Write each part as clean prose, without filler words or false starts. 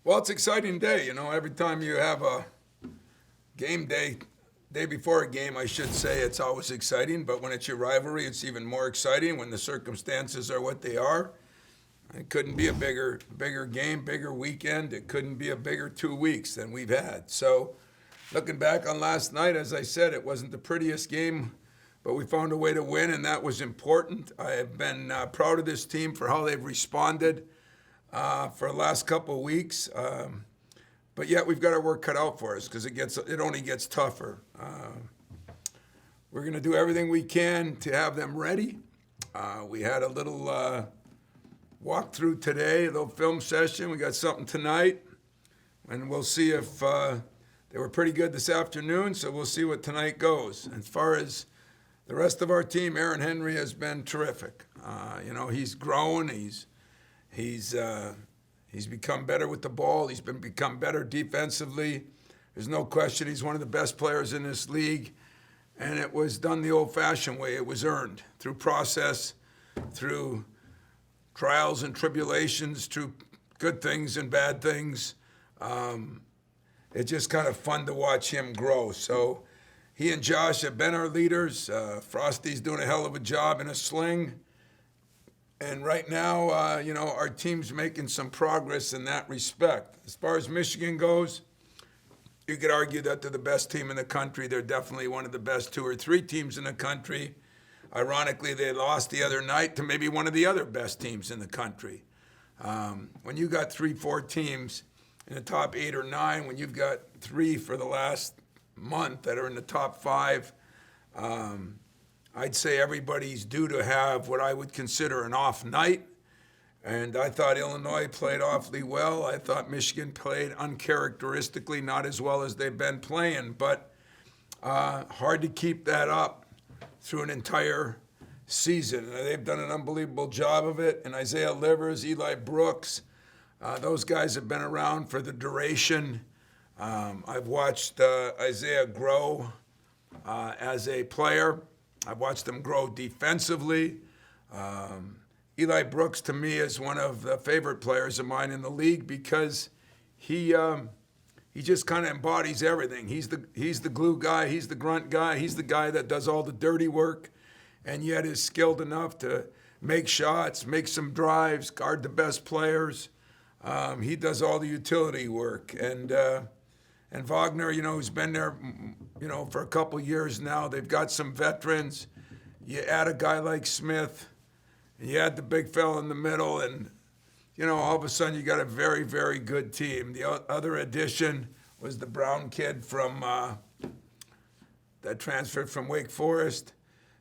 Well, it's an exciting day. Every time you have a game day before a game, I should say, it's always exciting. But when it's your rivalry, it's even more exciting when the circumstances are what they are. It couldn't be a bigger game, bigger weekend. It couldn't be a bigger 2 weeks than we've had. So, looking back on last night, as I said, it wasn't the prettiest game, but we found a way to win, and that was important. I have been proud of this team for how they've responded for the last couple of weeks. But yet we've got our work cut out for us because it only gets tougher. We're going to do everything we can to have them ready. We had a little walkthrough today, a little film session. We got something tonight, and we'll see if they were pretty good this afternoon. So we'll see what tonight goes. As far as the rest of our team, Aaron Henry has been terrific. He's grown. He's become better with the ball. He's become better defensively. There's no question he's one of the best players in this league. And it was done the old-fashioned way. It was earned through process, through trials and tribulations, through good things and bad things. It's just kind of fun to watch him grow. So he and Josh have been our leaders. Frosty's doing a hell of a job in a sling. And right now, our team's making some progress in that respect. As far as Michigan goes, you could argue that they're the best team in the country. They're definitely one of the best 2 or 3 teams in the country. Ironically, they lost the other night to maybe one of the other best teams in the country. When you got 3, 4 teams in the top 8 or 9, when you've got 3 for the last month that are in the top 5, I'd say everybody's due to have what I would consider an off night. And I thought Illinois played awfully well. I thought Michigan played uncharacteristically, not as well as they've been playing. But hard to keep that up through an entire season. And they've done an unbelievable job of it. And Isaiah Livers, Eli Brooks, those guys have been around for the duration. I've watched Isaiah grow as a player. I've watched him grow defensively. Eli Brooks, to me, is one of the favorite players of mine in the league because he just kind of embodies everything. He's the glue guy. He's the grunt guy. He's the guy that does all the dirty work, and yet is skilled enough to make shots, make some drives, guard the best players. He does all the utility work, and Wagner, who's been there, for a couple years now. They've got some veterans. You add a guy like Smith, and you add the big fella in the middle, and, all of a sudden you got a very, very good team. The other addition was the Brown kid from that transferred from Wake Forest.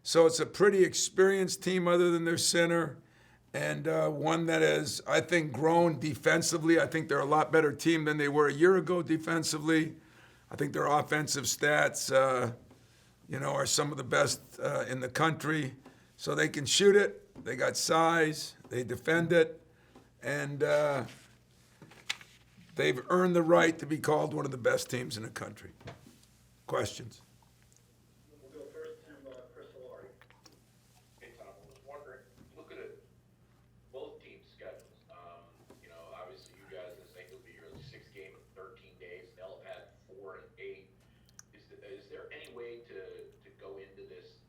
So it's a pretty experienced team other than their center, and one that has, I think, grown defensively. I think they're a lot better team than they were a year ago defensively. I think their offensive stats, are some of the best in the country. So they can shoot it. They got size. They defend it. And they've earned the right to be called one of the best teams in the country. Questions? We'll go first to Chris Solari. Hey, Tom, I was wondering, looking at both teams' schedules, obviously you guys, I think it'll be your 6th game in 13 days, and they'll have had 4 and 8. Is there any way to go into this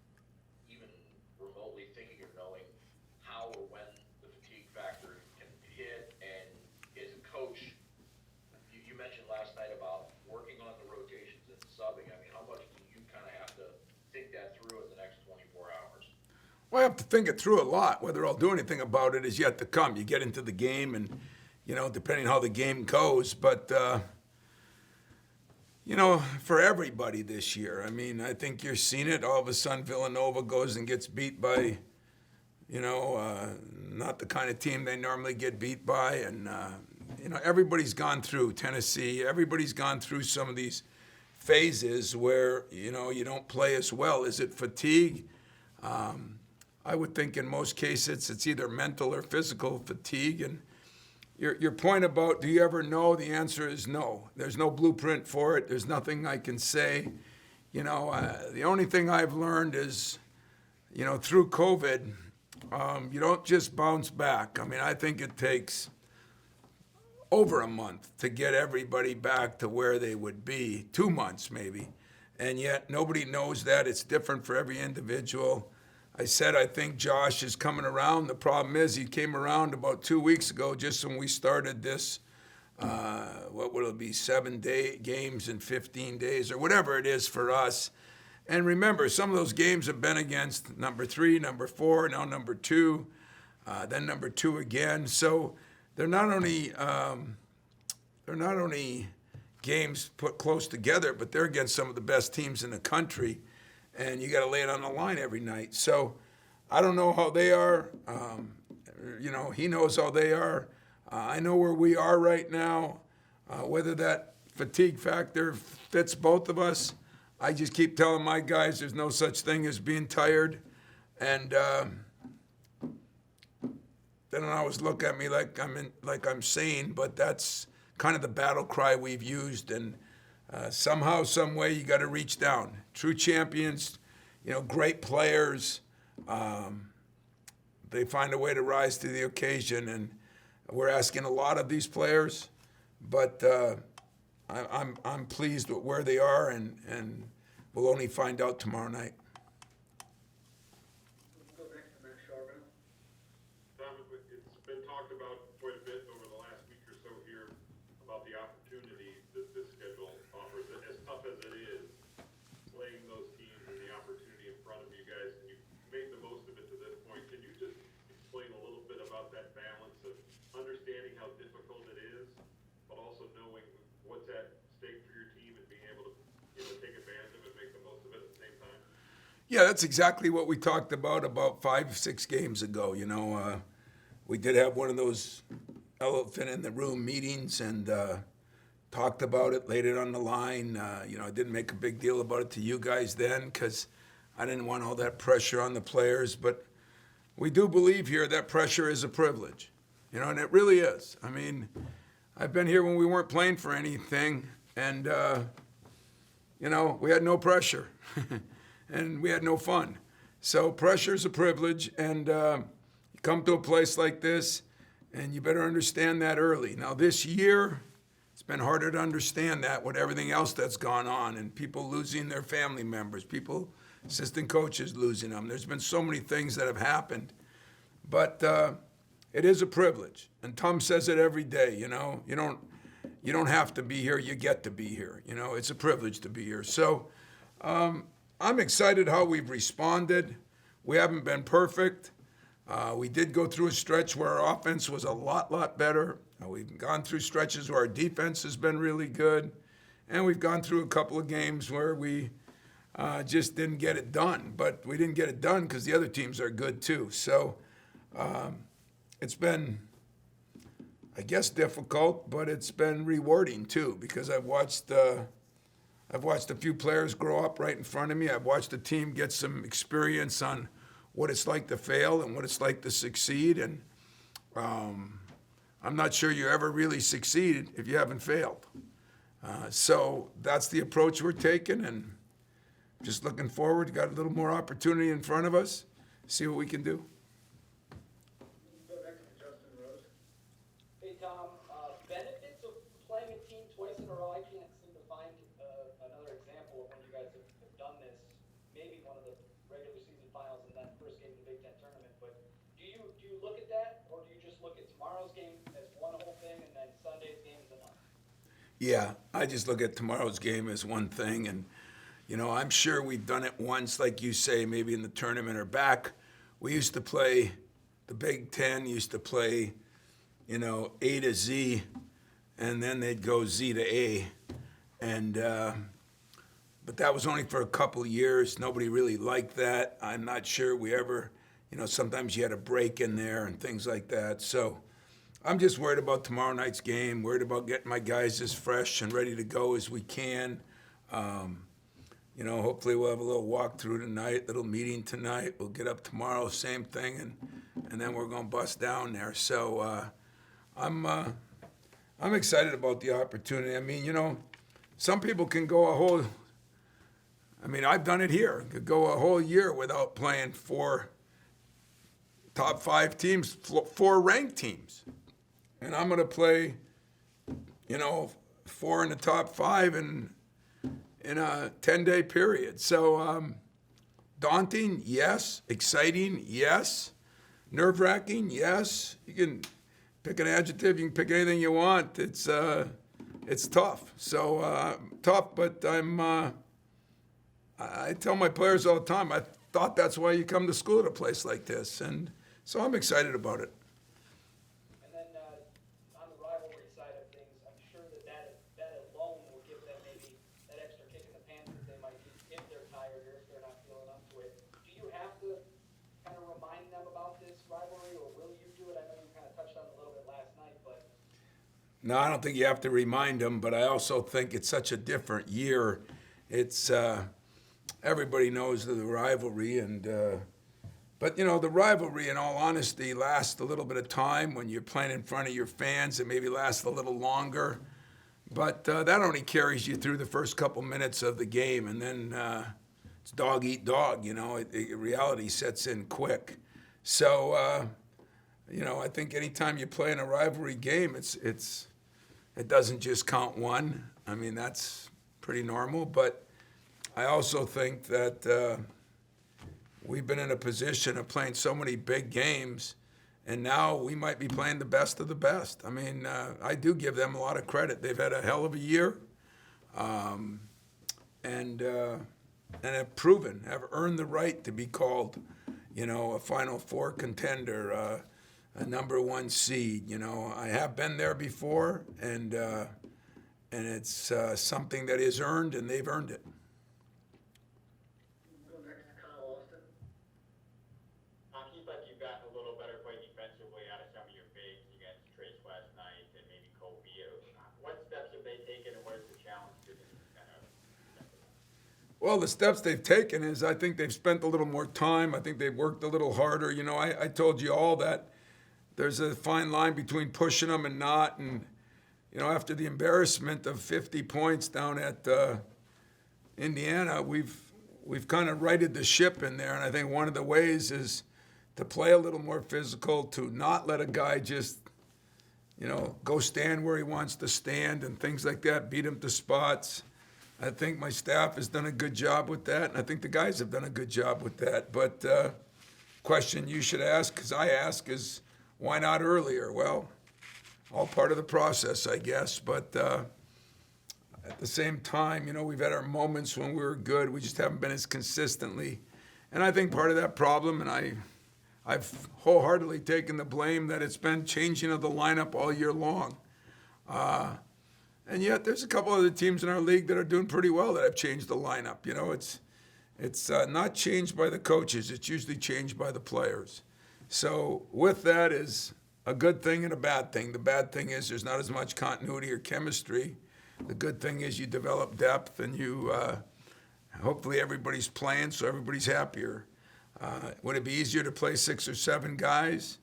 even remotely thinking or knowing how or when the fatigue factor can hit? And as a coach, you mentioned last night about working on the rotations and subbing. I mean, how much do you kind of have to think that through in the next 24 hours? Well, I have to think it through a lot. Whether I'll do anything about it is yet to come. You get into the game and, depending how the game goes. But, for everybody this year, I think you're seeing it. All of a sudden, Villanova goes and gets beat by, not the kind of team they normally get beat by. And, everybody's gone through Tennessee. Everybody's gone through some of these phases where, you don't play as well. Is it fatigue? I would think in most cases it's either mental or physical fatigue. And your point about do you ever know, the answer is no. There's no blueprint for it. There's nothing I can say. The only thing I've learned is, through COVID, you don't just bounce back. I think it takes over a month to get everybody back to where they would be, 2 months maybe. And yet nobody knows that. It's different for every individual. I said I think Josh is coming around. The problem is he came around about 2 weeks ago, just when we started this, what will it be, 7-day games in 15 days or whatever it is for us. And remember, some of those games have been against number 3, number 4, now number 2, then number 2 again. So they're not only games put close together, but they're against some of the best teams in the country, and you got to lay it on the line every night. So I don't know how they are. He knows how they are. I know where we are right now. Whether that fatigue factor fits both of us, I just keep telling my guys there's no such thing as being tired, and they don't always look at me like I'm sane, but that's kind of the battle cry we've used. And somehow, some way, you got to reach down. True champions, great players, they find a way to rise to the occasion. And we're asking a lot of these players, but I'm pleased with where they are, and we'll only find out tomorrow night. We'll go next to Matt Charbonneau. Tom, it's been talked about quite a bit over the last week or so here about the opportunities that this schedule offers. As tough as it is, playing those teams and the opportunity in front of you guys, and you've made the most of it to this point. Can you just explain a little bit about that balance of understanding how difficult it is, but also knowing what's at stake for your team and being able to take advantage of it, make the most of it at the same time? Yeah, that's exactly what we talked about 5, 6 games ago. We did have one of those elephant in the room meetings and talked about it, laid it on the line. I didn't make a big deal about it to you guys then because I didn't want all that pressure on the players. But we do believe here that pressure is a privilege, and it really is. I mean, I've been here when we weren't playing for anything, and we had no pressure. And we had no fun. So pressure is a privilege, and you come to a place like this, and you better understand that early. Now, this year, it's been harder to understand that with everything else that's gone on, and people losing their family members, assistant coaches losing them. There's been so many things that have happened, but it is a privilege. And Tom says it every day. You don't have to be here. You get to be here. It's a privilege to be here. So. I'm excited how we've responded. We haven't been perfect. We did go through a stretch where our offense was a lot better. We've gone through stretches where our defense has been really good. And we've gone through a couple of games where we just didn't get it done. But we didn't get it done because the other teams are good too. So it's been, I guess, difficult, but it's been rewarding too, because I've watched a few players grow up right in front of me. I've watched the team get some experience on what it's like to fail and what it's like to succeed. And I'm not sure you ever really succeed if you haven't failed. So that's the approach we're taking, and just looking forward. Got a little more opportunity in front of us. See what we can do. We'll go next to Justin Rose. Hey, Tom, benefits of playing a team twice in a row. I can't seem to find another example of when you guys have done this. Maybe one of the regular season finals and that first game of the Big Ten tournament. But do you look at that, or do you just look at tomorrow's game as one whole thing and then Sunday's game as another? Yeah, I just look at tomorrow's game as one thing, and I'm sure we've done it once, like you say, maybe in the tournament or back. We used to play, the Big Ten used to play, A to Z, and then they'd go Z to A, and but that was only for a couple of years. Nobody really liked that. I'm not sure we ever, sometimes you had a break in there and things like that. So I'm just worried about tomorrow night's game, worried about getting my guys as fresh and ready to go as we can. Hopefully we'll have a little walkthrough tonight, little meeting tonight. We'll get up tomorrow, same thing, and then we're going to bust down there. So I'm excited about the opportunity. I mean, some people can go I've done it here. Could go a whole year without playing 4 top 5 teams, 4 ranked teams. And I'm going to play 4 in the top 5 in a 10-day period. So daunting, yes. Exciting, yes. Nerve-wracking, yes. You can pick an adjective. You can pick anything you want. It's tough. So tough, but I tell my players all the time, I thought that's why you come to school at a place like this. And so I'm excited about it. And then on the rivalry side of things, I'm sure that alone will give them maybe that extra kick in the pants that they might need if they're tired or if they're not feeling up to it. Do you have to kind of remind them about this rivalry, or will you do it? I know you kind of touched on it a little bit last night, but No, I don't think you have to remind them, but I also think it's such a different year. It's everybody knows the rivalry, but the rivalry, in all honesty, lasts a little bit of time when you're playing in front of your fans. It maybe lasts a little longer, but that only carries you through the first couple minutes of the game, and then it's dog eat dog. Reality sets in quick. So I think anytime you play in a rivalry game, it doesn't just count one. I mean, that's pretty normal, but I also think that we've been in a position of playing so many big games, and now we might be playing the best of the best. I mean, I do give them a lot of credit. They've had a hell of a year, and have proven, have earned the right to be called, a Final Four contender, a number 1 seed. I have been there before, and it's something that is earned, and they've earned it. Go next to Kyle Austin. Seems like you've gotten a little better play defensively out of some of your bigs against Trace last night and maybe Kobe. What steps have they taken, and what is the challenge to this kind of? Well, the steps they've taken is I think they've spent a little more time. I think they've worked a little harder. I told you all that there's a fine line between pushing them and not. And, after the embarrassment of 50 points down at Indiana, we've kind of righted the ship in there. And I think one of the ways is to play a little more physical, to not let a guy just, go stand where he wants to stand and things like that, beat him to spots. I think my staff has done a good job with that, and I think the guys have done a good job with that. But question you should ask, because I ask, is why not earlier? Well, all part of the process, I guess. But at the same time, we've had our moments when we were good. We just haven't been as consistently. And I think part of that problem, and I've wholeheartedly taken the blame, that it's been changing of the lineup all year long. And yet there's a couple other teams in our league that are doing pretty well that have changed the lineup. It's not changed by the coaches. It's usually changed by the players. So with that is a good thing and a bad thing. The bad thing is there's not as much continuity or chemistry. The good thing is you develop depth, and you hopefully everybody's playing, so everybody's happier. Would it be easier to play 6 or 7 guys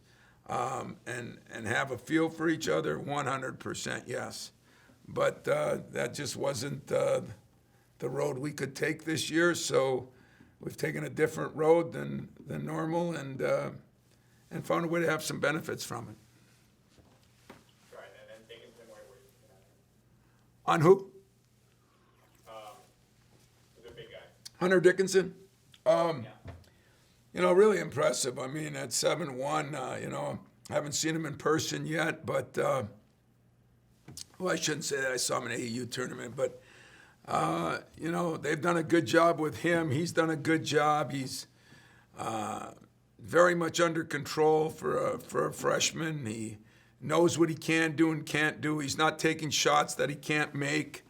and have a feel for each other? 100% yes. But that just wasn't the road we could take this year, so we've taken a different road than normal, and found a way to have some benefits from it. Right, and then Dickinson, where were you? On who? The big guy. Hunter Dickinson? Yeah. Really impressive. I mean, at 7'1", haven't seen him in person yet, but, well, I shouldn't say that. I saw him in an AAU tournament, but, they've done a good job with him. He's done a good job. He's very much under control for a freshman. He knows what he can do and can't do. He's not taking shots that he can't make.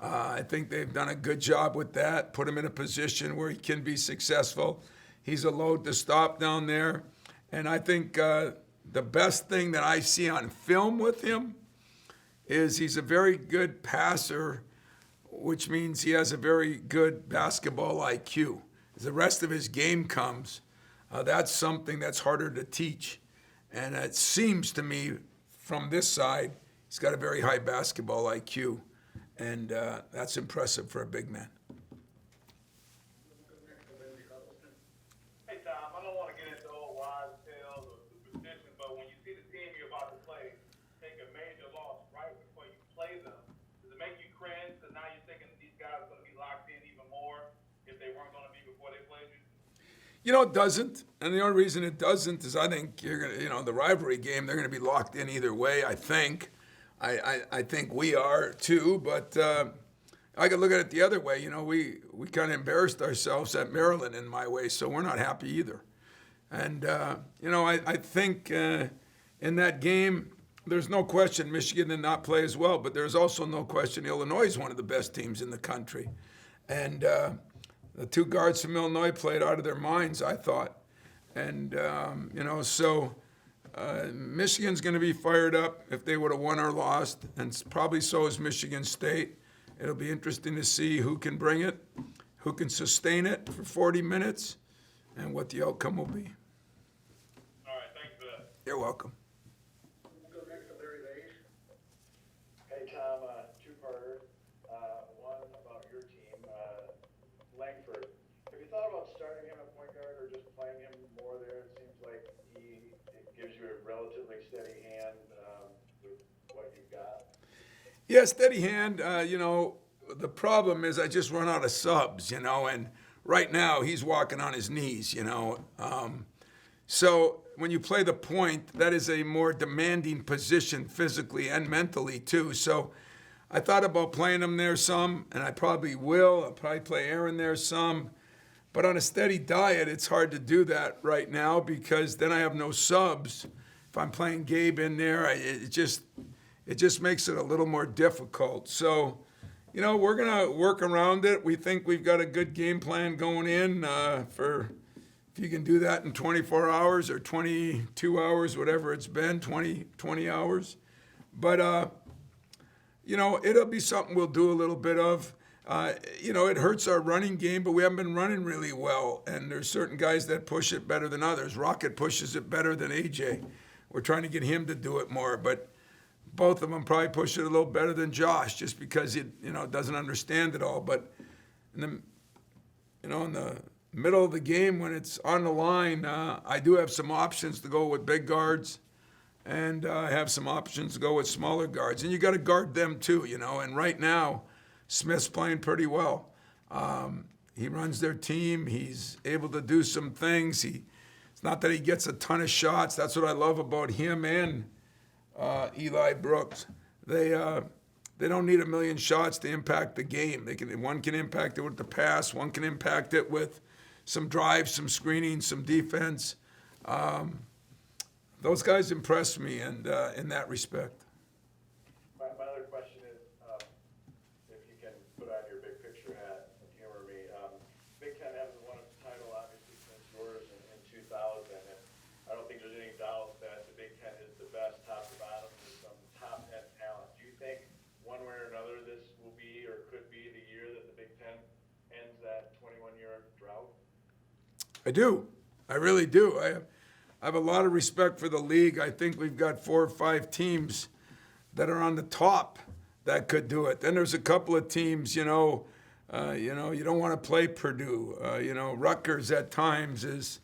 I think they've done a good job with that, put him in a position where he can be successful. He's a load to stop down there. And I think the best thing that I see on film with him is he's a very good passer, which means he has a very good basketball IQ. As the rest of his game comes, that's something that's harder to teach. And it seems to me from this side, he's got a very high basketball IQ. And that's impressive for a big man. Go next to Lindsey Huddleston. Hey, Tom, I don't want to get into old wives' tales or superstition, but when you see the team you're about to play take a major loss right before you play them, It doesn't. And the only reason it doesn't is I think you're going to, the rivalry game, they're going to be locked in either way, I think. I think we are too, but I could look at it the other way. We kind of embarrassed ourselves at Maryland in my way, so we're not happy either. And, I think in that game, there's no question Michigan did not play as well, but there's also no question Illinois is one of the best teams in the country. And the two guards from Illinois played out of their minds, I thought. And, so Michigan's going to be fired up if they would have won or lost, and probably so is Michigan State. It'll be interesting to see who can bring it, who can sustain it for 40 minutes, and what the outcome will be. All right, thanks for that. You're welcome. We'll go next to Larry Leash. Hey, Tom, two-parter. One about your team, Langford. Have you thought about starting him at point guard or just playing him more there? It seems like it gives you a relatively steady hand with what you've got. Yeah, steady hand. The problem is I just run out of subs, and right now he's walking on his knees, So when you play the point, that is a more demanding position physically and mentally too. So I thought about playing him there some, and I probably will. I'll probably play Aaron there some. But on a steady diet, it's hard to do that right now because then I have no subs. If I'm playing Gabe in there, it just makes it a little more difficult. So, we're going to work around it. We think we've got a good game plan going in for if you can do that in 24 hours or 22 hours, whatever it's been, 20 hours. But, it'll be something we'll do a little bit of. It hurts our running game, but we haven't been running really well. And there's certain guys that push it better than others. Rocket pushes it better than AJ. We're trying to get him to do it more, but both of them probably push it a little better than Josh, just because he, doesn't understand it all. But in the middle of the game when it's on the line, I do have some options to go with big guards, and I have some options to go with smaller guards. And you got to guard them too, And right now, Smith's playing pretty well. He runs their team. He's able to do some things. It's not that he gets a ton of shots. That's what I love about him and Eli Brooks. They don't need a million shots to impact the game. One can impact it with the pass. One can impact it with some drives, some screening, some defense. Those guys impress me, and in that respect. My other question is, if you can put on your big picture hat and humor me, Big Ten hasn't won a title obviously since yours in 2000, and I don't think there's any doubt that the Big Ten is the best top to bottom with some top end talent. Do you think one way or another this will be or could be the year that the Big Ten ends that 21-year drought? I do. I really do. I have a lot of respect for the league. I think we've got 4 or 5 teams that are on the top that could do it. Then there's a couple of teams, you don't want to play Purdue. Rutgers at times is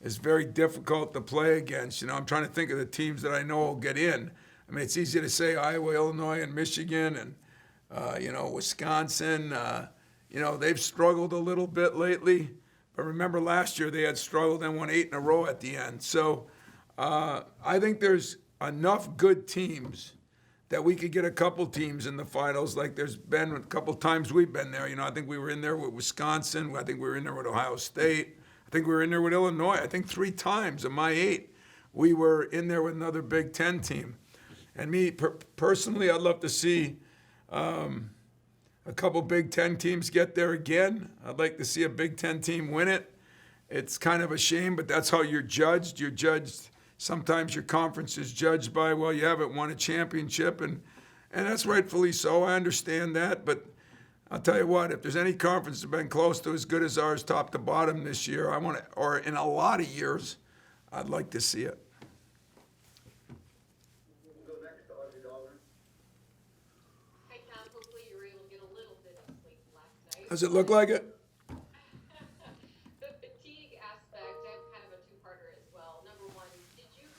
very difficult to play against. I'm trying to think of the teams that I know will get in. I mean, it's easy to say Iowa, Illinois, and Michigan, and Wisconsin. They've struggled a little bit lately. But remember last year they had struggled and won 8 in a row at the end. So I think there's enough good teams that we could get a couple teams in the finals, like there's been a couple times we've been there. I think we were in there with Wisconsin. I think we were in there with Ohio State. I think we were in there with Illinois. I think 3 times of my 8 we were in there with another Big Ten team. And me personally, I'd love to see a couple Big Ten teams get there again. I'd like to see a Big Ten team win it. It's kind of a shame, but that's how you're judged. You're judged. Sometimes your conference is judged by, well, you haven't won a championship, and that's rightfully so. I understand that, but I'll tell you what, if there's any conference that's been close to as good as ours, top to bottom this year, or in a lot of years, I'd like to see it. We'll go next to Audrey Dahlgren. Hi, Tom. Hopefully you were able to get a little bit of sleep last night. Does it look like it? The fatigue aspect, I have kind of a two-parter as well. Number one, did you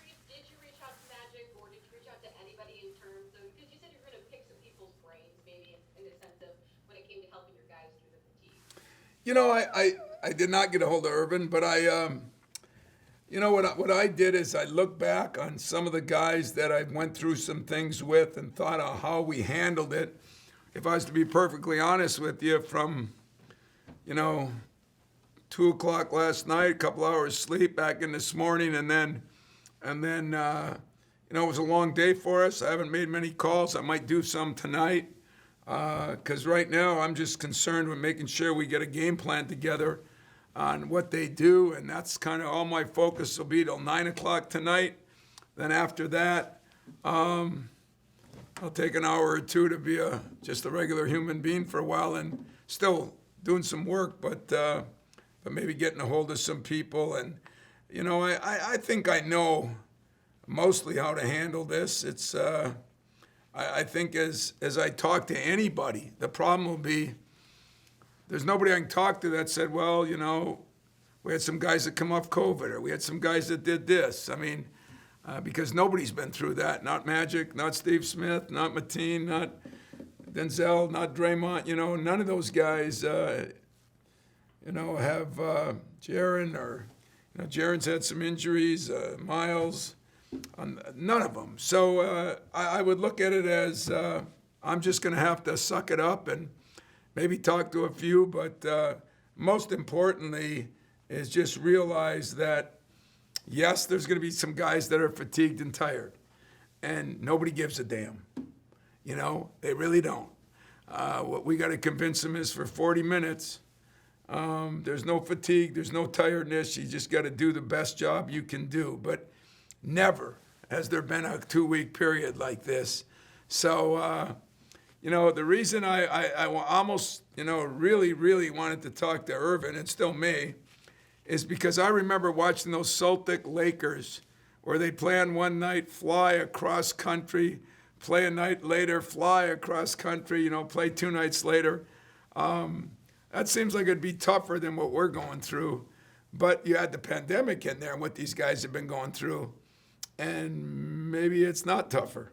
reach out to Magic, or did you reach out to anybody in terms of, because you said you were going to pick some people's brains, maybe in the sense of when it came to helping your guys through the fatigue? I did not get a hold of Irvin, but you know what I did is I looked back on some of the guys that I went through some things with and thought of how we handled it. If I was to be perfectly honest with you, from 2 o'clock last night, a couple hours sleep, back in this morning, and then it was a long day for us. I haven't made many calls. I might do some tonight because right now I'm just concerned with making sure we get a game plan together on what they do, and that's kind of all my focus will be till 9 o'clock tonight. Then after that, I'll take an hour or two to be just a regular human being for a while and still doing some work, but maybe getting a hold of some people. And, I think I know mostly how to handle this. It's, I think as I talk to anybody, the problem will be there's nobody I can talk to that said, well, we had some guys that come off COVID, or we had some guys that did this. I mean, because nobody's been through that. Not Magic, not Steve Smith, not Mateen, not Denzel, not Draymond. None of those guys, have Jaren, or, Jaren's had some injuries, Miles, none of them. So I would look at it as I'm just going to have to suck it up and maybe talk to a few, but most importantly is just realize that, yes, there's going to be some guys that are fatigued and tired, and nobody gives a damn. They really don't. What we got to convince them is for 40 minutes, there's no fatigue, there's no tiredness. You just got to do the best job you can do. But never has there been a 2-week period like this. So, the reason I almost, really, really wanted to talk to Irvin, and still may, is because I remember watching those Celtic Lakers where they play on one night, fly across country, play a night later, fly across country, play 2 nights later. That seems like it'd be tougher than what we're going through. But you had the pandemic in there and what these guys have been going through, and maybe it's not tougher.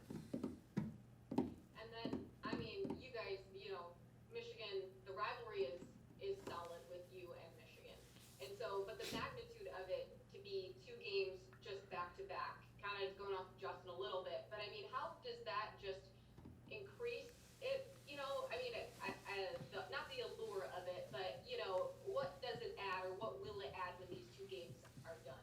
And then, you guys, Michigan, the rivalry is solid with you and Michigan. And so, but the magnitude of it to be 2 games just back to back, kind of going off Justin a little bit, but how does that just increase it? Not the allure of it, but, what does it add, or what will it add when these 2 games are done?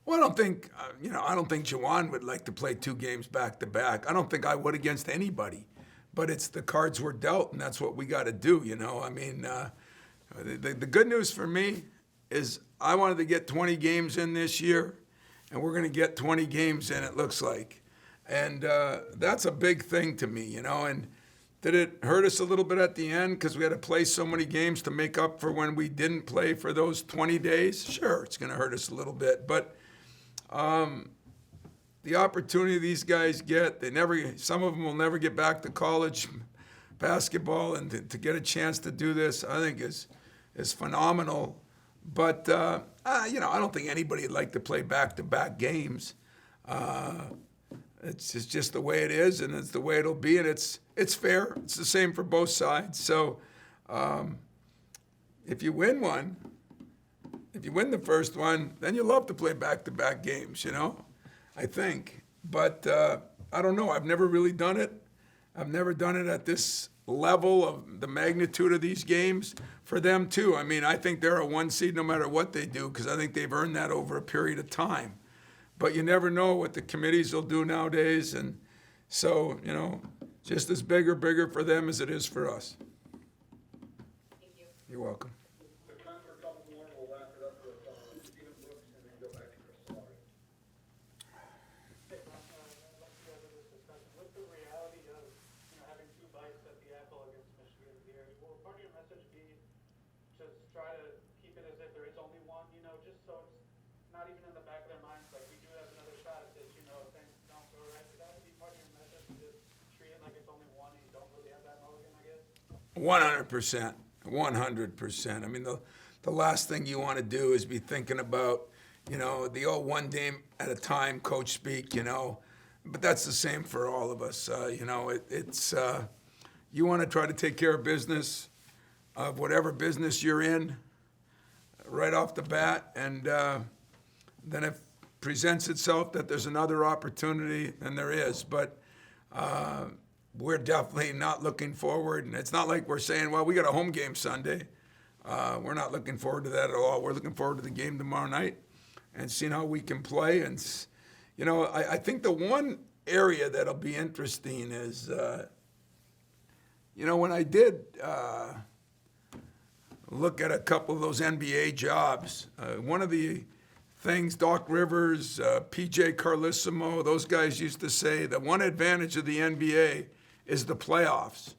Well, I don't think, I don't think Jawan would like to play 2 games back to back. I don't think I would against anybody. But it's the cards we're dealt, and that's what we got to do, The good news for me is I wanted to get 20 games in this year, and we're going to get 20 games in, it looks like. And that's a big thing to me, And did it hurt us a little bit at the end because we had to play so many games to make up for when we didn't play for those 20 days? Sure, it's going to hurt us a little bit. But the opportunity these guys get, some of them will never get back to college basketball, and to get a chance to do this, I think is phenomenal. But I don't think anybody would like to play back-to-back games. It's just the way it is, and it's the way it'll be, and it's fair. It's the same for both sides. So if you win the first one, then you love to play back-to-back games, I think. But I don't know. I've never really done it. I've never done it at this level of the magnitude of these games for them, too. I think they're a 1 seed no matter what they do, because I think they've earned that over a period of time. But you never know what the committees will do nowadays. And so, just as bigger for them as it is for us. Thank you. You're welcome. The time for a couple more, we'll wrap it up with Stephen Brooks and then go back to Chris Laurie. Hey, Ron, I'd like to go over this discussion. With the reality of, having 2 bites at the apple against Michigan here, will part of your message be to try to keep it as if there is only one, just so it's not even in the back of their minds, like we do have another shot at this, if things don't go right? Would that be part of your message, to just treat it like it's only one and you don't really have that mulligan, I guess? 100%. 100%. The last thing you want to do is be thinking about, the old 1 game at a time coach speak, But that's the same for all of us. It's you want to try to take care of business, of whatever business you're in. right off the bat, and then if presents itself that there's another opportunity, then there is. But we're definitely not looking forward, and it's not like we're saying, well, we got a home game Sunday. We're not looking forward to that at all. We're looking forward to the game tomorrow night and seeing how we can play. And, you know, I think the one area that'll be interesting is, you know, when I did look at a couple of those NBA jobs, one of the things Doc Rivers, PJ Carlissimo, those guys used to say, the one advantage of the NBA is the playoffs.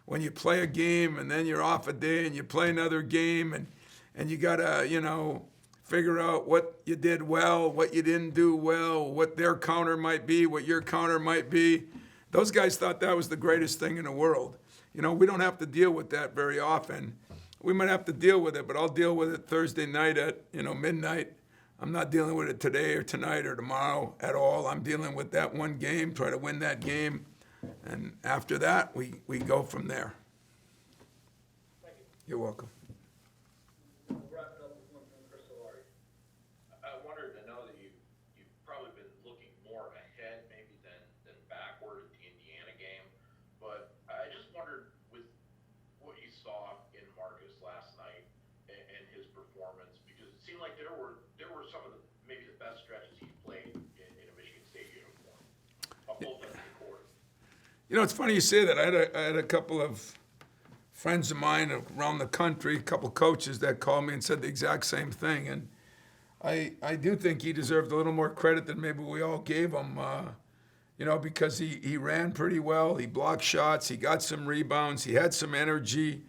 When you play a game and then you're off a day and you play another game and you got to, you know, figure out what you did well, what you didn't do well, what their counter might be, what your counter might be. Those guys thought that was the greatest thing in the world. You know, we don't have to deal with that very often. We might have to deal with it, but I'll deal with it Thursday night at, you know, midnight. I'm not dealing with it today or tonight or tomorrow at all. I'm dealing with that one game, try to win that game. And after that, we go from there. Thank you. You're welcome. We'll wrap it up with one from Chris Solari. I wondered, I know that you've probably been looking more ahead maybe than backward at the Indiana game, but I just wondered with what you saw in Marcus last night and his performance, because it seemed like there were some of the maybe the best stretches he's played in a Michigan State uniform, both ends of the court. You know, it's funny you say that. I had a couple of friends of mine around the country, a couple coaches that called me and said the exact same thing. And I do think he deserved a little more credit than maybe we all gave him, you know, because he ran pretty well. He blocked shots. He got some rebounds. He had some energy.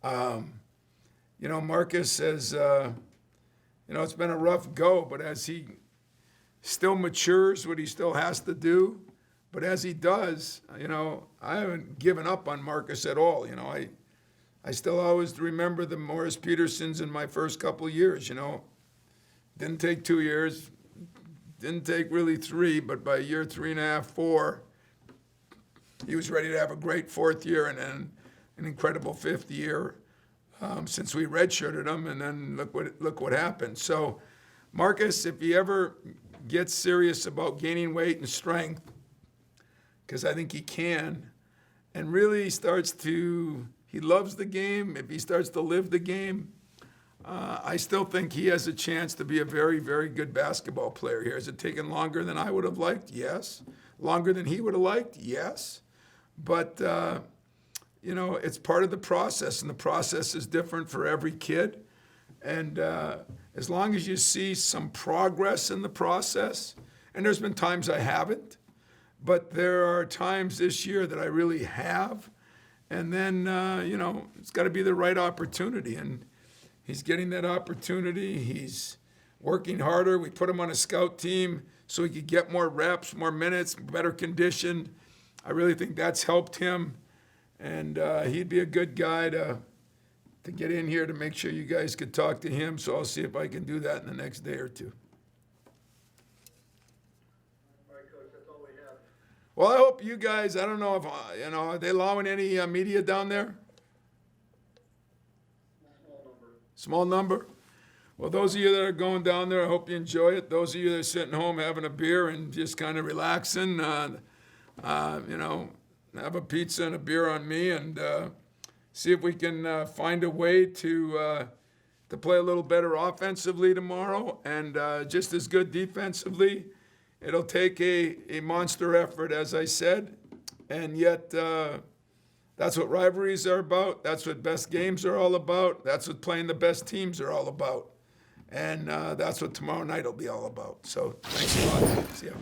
You know, Marcus has, you know, it's been a rough go, but as he still matures what he still has to do, but as he does, you know, I haven't given up on Marcus at all. You know, I still always remember the Morris Petersons in my first couple of years, you know. Didn't take 2 years, didn't take really 3, but by year 3.5, 4, he was ready to have a great 4th year and then an incredible 5th year since we redshirted him, and then look what happened. So, Marcus, if he ever gets serious about gaining weight and strength, because I think he can, and really he loves the game, if he starts to live the game, I still think he has a chance to be a very, very good basketball player here. Has it taken longer than I would have liked? Yes. Longer than he would have liked? Yes. But, you know, it's part of the process, and the process is different for every kid. And as long as you see some progress in the process, and there's been times I haven't, but there are times this year that I really have. And then, you know, it's got to be the right opportunity. And he's getting that opportunity. He's working harder. We put him on a scout team so he could get more reps, more minutes, better conditioned. I really think that's helped him. And he'd be a good guy to get in here to make sure you guys could talk to him. So I'll see if I can do that in the next day or two. All right, Coach, that's all we have. Well, I hope you guys, I don't know if, you know, are they allowing any media down there? Small number. Small number? Well, those of you that are going down there, I hope you enjoy it. Those of you that are sitting home having a beer and just kind of relaxing, you know, have a pizza and a beer on me, and see if we can find a way to play a little better offensively tomorrow and just as good defensively. It'll take a monster effort, as I said, and yet that's what rivalries are about. That's what best games are all about. That's what playing the best teams are all about. And that's what tomorrow night will be all about. So thanks a lot. See ya.